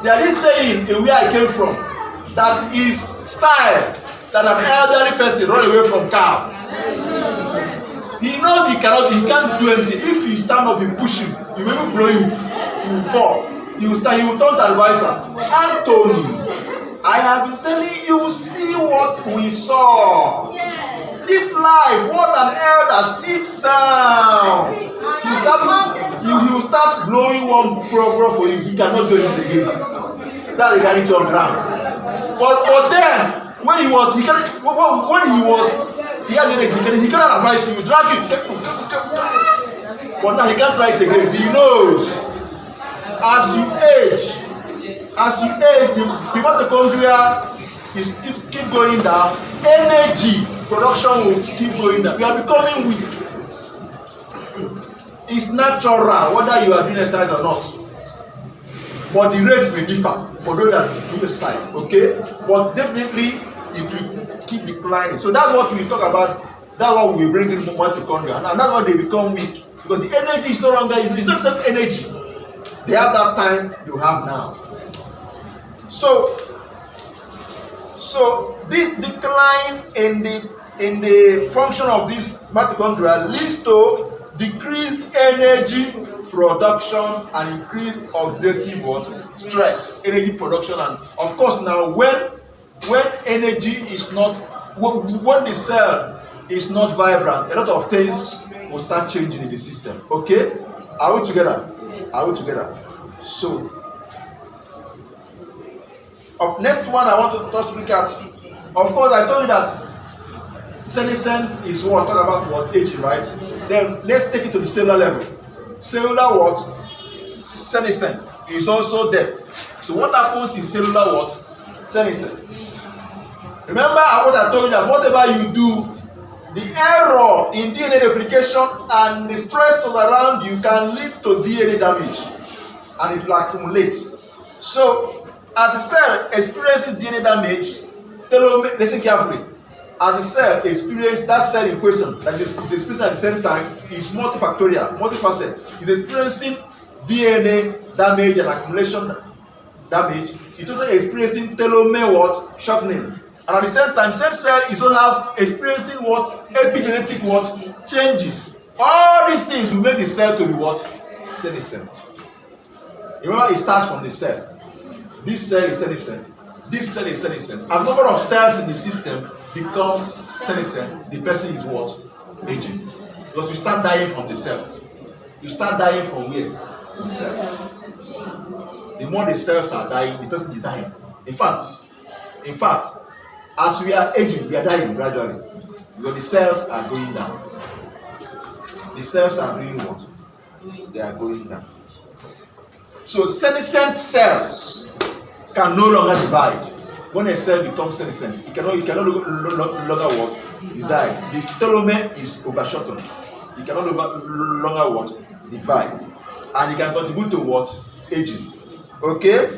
There is saying in where I came from that is style that an elderly person run away from cow. He knows he can't do anything. If you stand up, you push him, you will even blow him, he will fall. He will turn to advisor. Anthony, I have been telling you, see what we saw. This life, what an elder, sit down. He will start blowing one program for you. He cannot do it again. That's the reality on ground. But then, when he cannot advise you, drag you. But now he can't try it again. He knows. As you age, the mitochondria is keep going down. Energy production will keep going down. You are becoming weak. It's natural whether you are doing exercise or not. But the rate may differ for those that do exercise, okay? But definitely it will keep declining. So that's what we talk about. That's what we bring in mitochondria, and that's why they become weak, because the energy is no longer. It's not the same energy. They have that time you have now. So this decline in the function of this mitochondria leads to decreased energy production and increased oxidative stress, energy production, and of course now when energy is not, when the cell is not vibrant, a lot of things will start changing in the system. Okay, are we together? Are we together? So next one I want us to look at. Of course, I told you that senescence is what I talk about, what aging, right? Then let's take it to the cellular level. Cellular what? Senescence is also there. So what happens in cellular what? Senescence. Remember what I told you, that whatever you do, the error in DNA replication and the stress all around you can lead to DNA damage, and it will accumulate. So as the cell experiences DNA damage, telomere, listen carefully. As the cell experiences, that cell in question that is experiencing at the same time is multifactorial, multifaceted. It's experiencing DNA damage and accumulation damage. It's also experiencing telomere what? Shortening. And at the same time, same cell is also experiencing what? Epigenetic what? Changes. All these things will make the cell to be what? Senescent. Remember, it starts from the cell. This cell is senescent. This cell is senescent. A number of cells in the system become senescent. The person is what? Aging. Because you start dying from the cells. You start dying from where? The cells. The more the cells are dying, the person is dying. In fact, as we are aging, we are dying gradually. Because the cells are going down. The cells are doing what? They are going down. So senescent cells can no longer divide. When a cell becomes senescent, it cannot longer what? Divide. The telomere is overshortened. It cannot longer what? Divide. And it can contribute to what? Aging. Okay?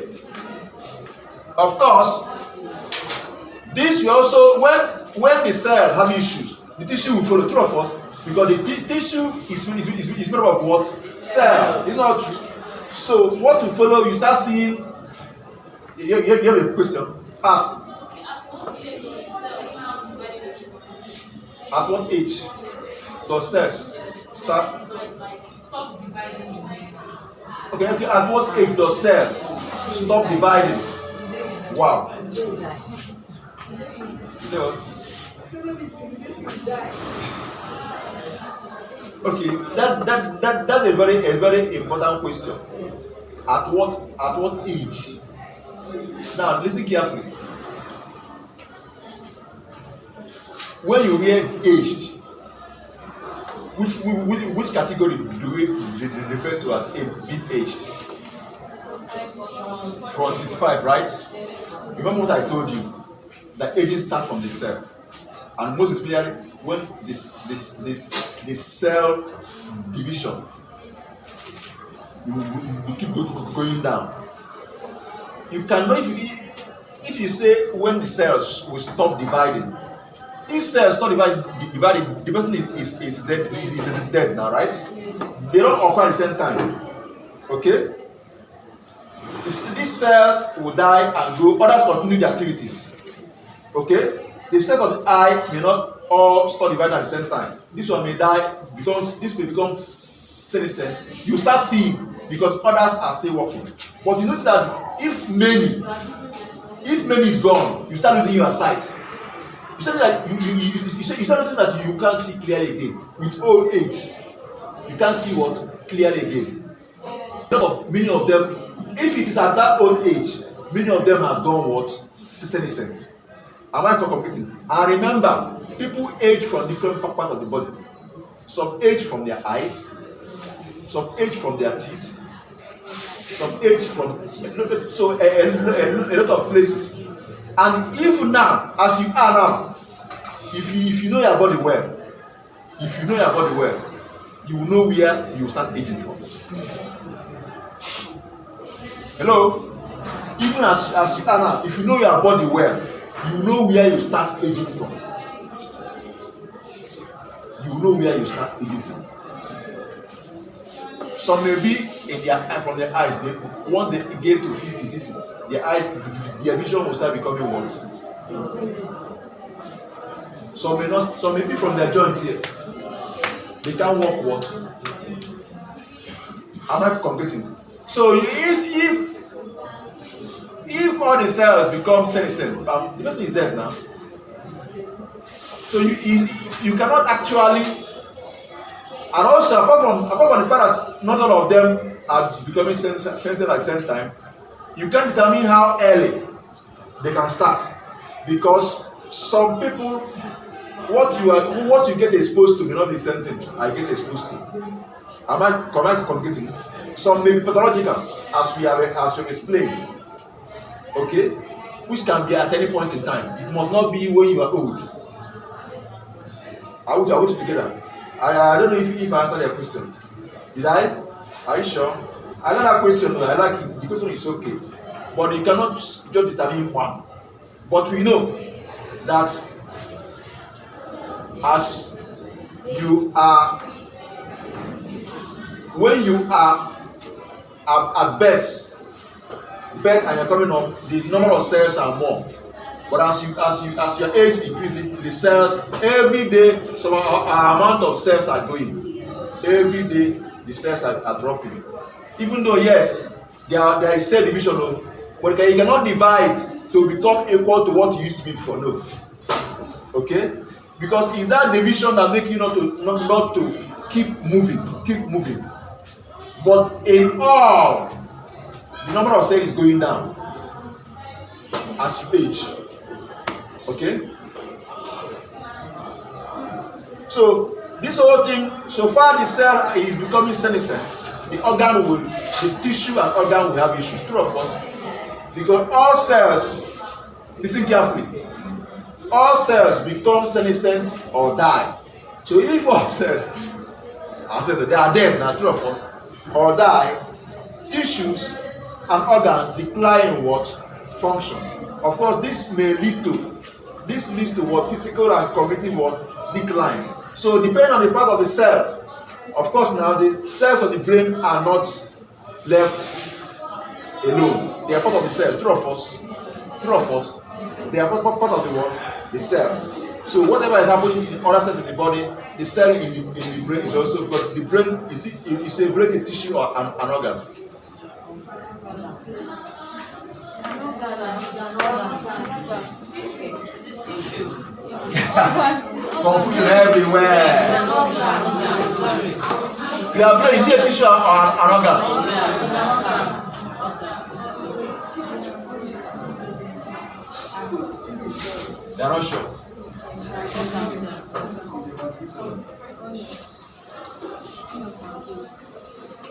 Of course, this will also, when the cell have issues, the tissue will follow, true of us, because the tissue is made up of what? Cell. It's not true. So what will follow, you start seeing, you have a question, ask. At what age does cells start? Stop dividing. Okay, at what age does cells stop dividing? Wow. Okay, that's a very important question. At what age? Now listen carefully. When you hear aged, which category do we refer to as bit aged? From 65, right? Remember what I told you, that aging starts from the cell, and most especially when the cell division will keep going down. You cannot, if you say when the cells will stop dividing. If cells stop dividing, the person is dead. Is dead now, right? They don't occur at the same time. Okay. this cell will die and go, others continue the activities. Okay? The cells of the eye may not all start dividing at the same time. This one may die, this may become senescent. You start seeing because others are still working. But you notice that if many is gone, you start losing your sight. You start that you start noticing that you can't see clearly again. With old age, you can't see what clearly again. Many of them, if it is at that old age, many of them have gone what senescent. Am I complicating? And remember, people age from different parts of the body. Some age from their eyes, some age from their teeth, some age from a lot of places. And even now, as you are now, if you know your body well, you will know where you start aging from. Hello? Even as you are now, if you know your body well, you know where you start aging from. Some may be in from their eyes. Once they get to 50, 60, their vision will start becoming worse. Some may be from their joints here. They can't walk what? Am I completing? So if all the cells become senescent, the person is dead now. So you cannot actually, and also apart from the fact that not all of them are becoming senescent at the same time, you can determine how early they can start, because some people, what you get exposed to may not be the same thing I get exposed to. Am I communicating? Some may be pathological, as we have explained. Okay, which can be at any point in time. It must not be when you are old. I put it together. I don't know if I answered your question. Did I? Are you sure? I know that question. I like it. The question is okay, but you cannot just determine one. But we know that as you are, when you are at birth and you're coming on, the number of cells are more. But as your age increases, the cells every day, some amount of cells are going. Every day the cells are dropping. Even though yes, there is cell division, but you cannot divide to become equal to what you used to be before. No. Okay? Because it's that division that makes you not to keep moving. But in all, the number of cells is going down as you age. Okay? So this whole thing, so far the cell is becoming senescent. The tissue and organ will have issues. True or false? Because all cells, listen carefully, all cells become senescent or die. So if all cells, they are dead now, true or false, or die, tissues and organs decline in what? Function. Of course, this leads to what? Physical and cognitive what? Decline. So depending on the part of the cells, of course now the cells of the brain are not left alone. They are part of the cells. True or false? True or false? They are part of the what? The cells. So whatever is happening in other cells in the body, the cell in the brain is also, but the brain is a brain, a tissue or an organ. Confusion everywhere. Your brain, is it a tissue or an organ? They are not sure.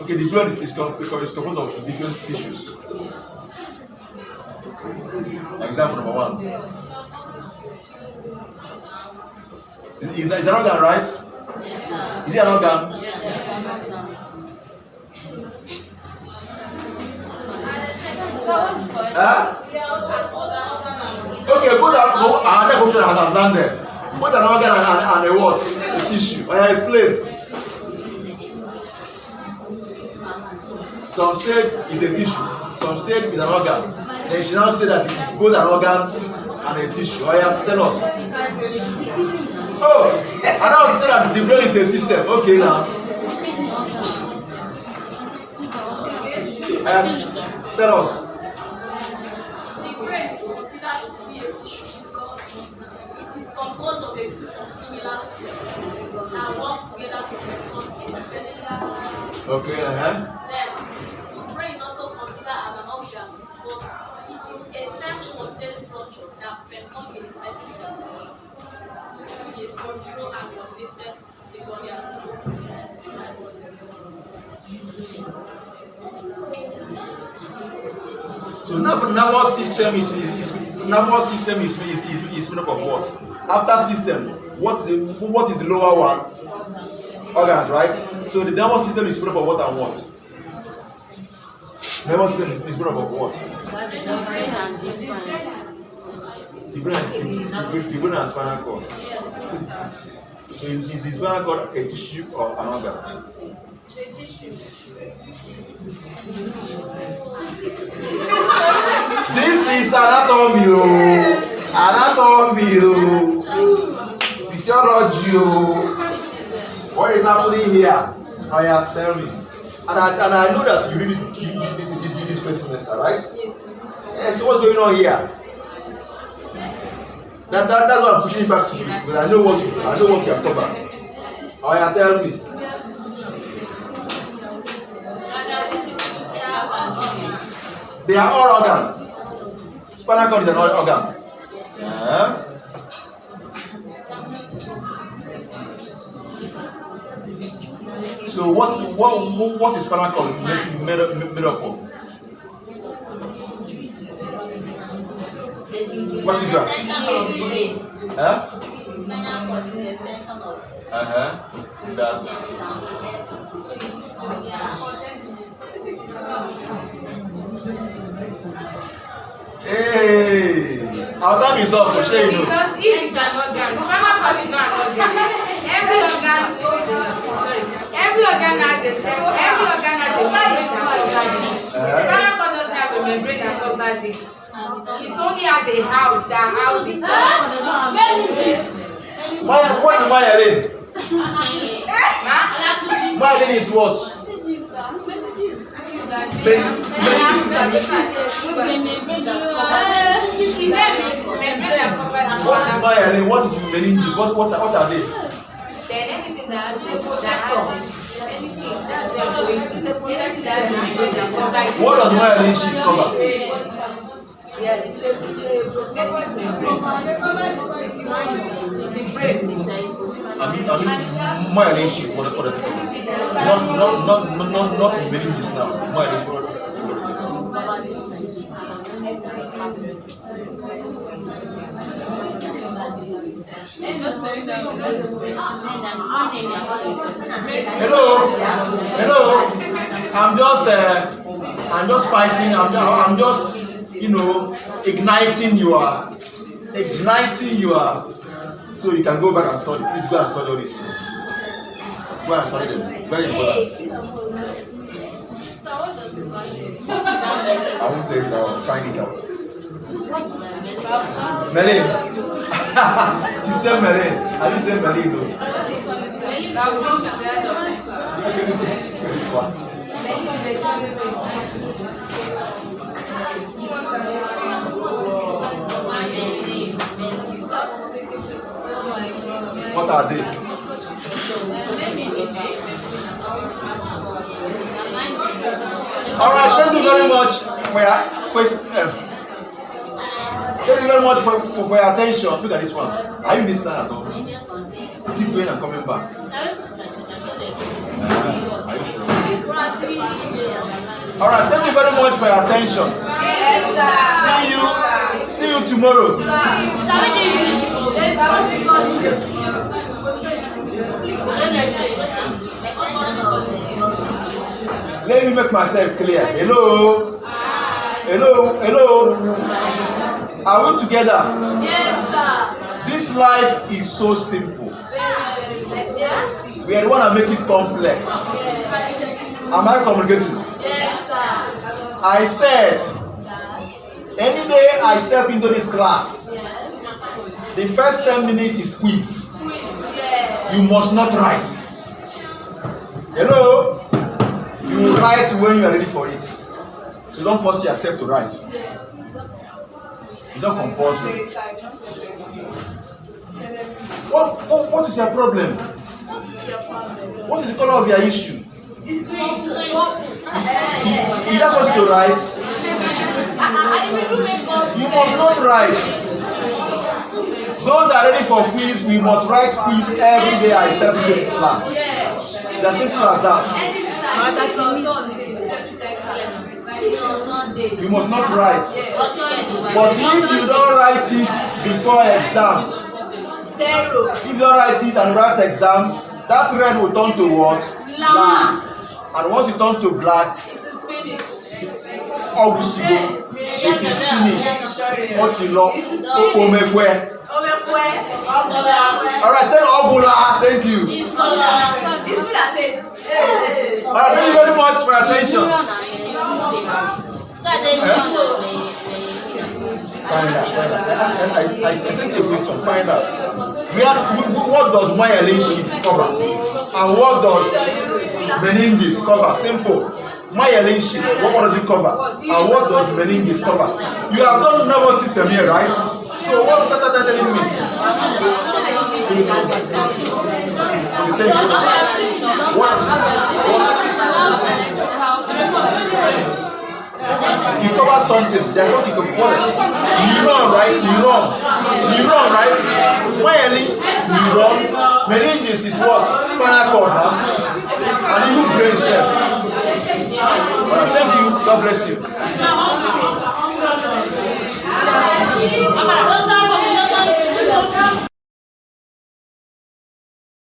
Okay, the brain is composed of different tissues. Example number 1. Is an organ, right? Is it an organ? Okay, put another question has landed. Put an organ and a what? A tissue. I explained. Some said it's a tissue. Some said it's an organ. Then she now said that it is both an organ and a tissue. Oh yeah, tell us. Oh, and now she said that the brain is a system. Okay now. Tell us. The brain is considered to be a tissue because it is composed of a group of similar cells that work together to perform a specific function. Okay, Then, the brain is also considered as an organ because it is a self-contained structure that performs a specific function, which is control and coordinated the body activities. So nervous system is made up of what? After system, what is the lower one? Organs, right? So the nervous system is made up of what and what? Nervous system is made up of what? The brain and spinal cord. So is the spinal cord a tissue or an organ? It's a tissue. This is anatomy, physiology. What is happening here? Oh yeah, tell me. And I know that you did this first semester, right? Yes. Yeah, so what's going on here? That's what I'm pushing back to you because I know what you have covered. Oh yeah, tell me. They are all organ. Spinal cord is an organ. So what is spinal cord made up of? What is that? Spinal cord is the extension of Hey, our time is up. For sure, you know. Because if it's an organ, spinal cord is not an organ. Every organ has a cell. Every organ has a membrane that covers it. Spinal cord doesn't have a membrane that covers it. It only has a house that houses it. What is myelin? Myelin is what? What is myelin? What is meninges? What are they? Then anything that has anything that's going to What does myelin sheet cover? Yes, it's a protective membrane. The brain. I mean myelin sheet. What does it cover? Not meninges now. Myelin. Hello. I'm just spicing. I'm just igniting your. So you can go back and study. Please go and study all these things. Go and study them. Very important. I won't tell you now. Find it out. Melin. She said Melin. I didn't say Melin though. This one. What are they? Alright, thank you very much for your question. Thank you very much for your attention. Look at this one. Are you listening at all? Keep going and coming back. Are you sure? Alright, thank you very much for your attention. See you tomorrow. Let me make myself clear. Hello. Are we together? Yes, sir. This life is so simple. Yes. We are the one that make it complex. Am I communicating? Yes, sir. I said, any day I step into this class, the first 10 minutes is quiz. You must not write. Hello? You write when you are ready for it. So don't force yourself to write. You don't compose it. What is your problem? What is the color of your issue? Is that what to write? You must not write. Those are ready for quiz. We must write quiz every day I step into this class. It's as simple as that. You must not write. But if you don't write it before exam, if you don't write it and write exam, that red will turn to what? Black. And once it turns to black, it is finished. It is finished. What you know? Alright, thank Obula. Thank you. Alright, thank you very much for your attention. Find out. I sent you a question. Find out. What does myelin sheath cover? And what does meninges cover? Simple. Myelin sheath, what does it cover? And what does meninges cover? You have done nervous system here, right? So what is that telling me? You cover something. There's nothing to call it. Neuron, right? Neuron, right? Myelin, neuron. Meninges is what? Spinal cord, huh? And even brain cell. Thank you. God bless you.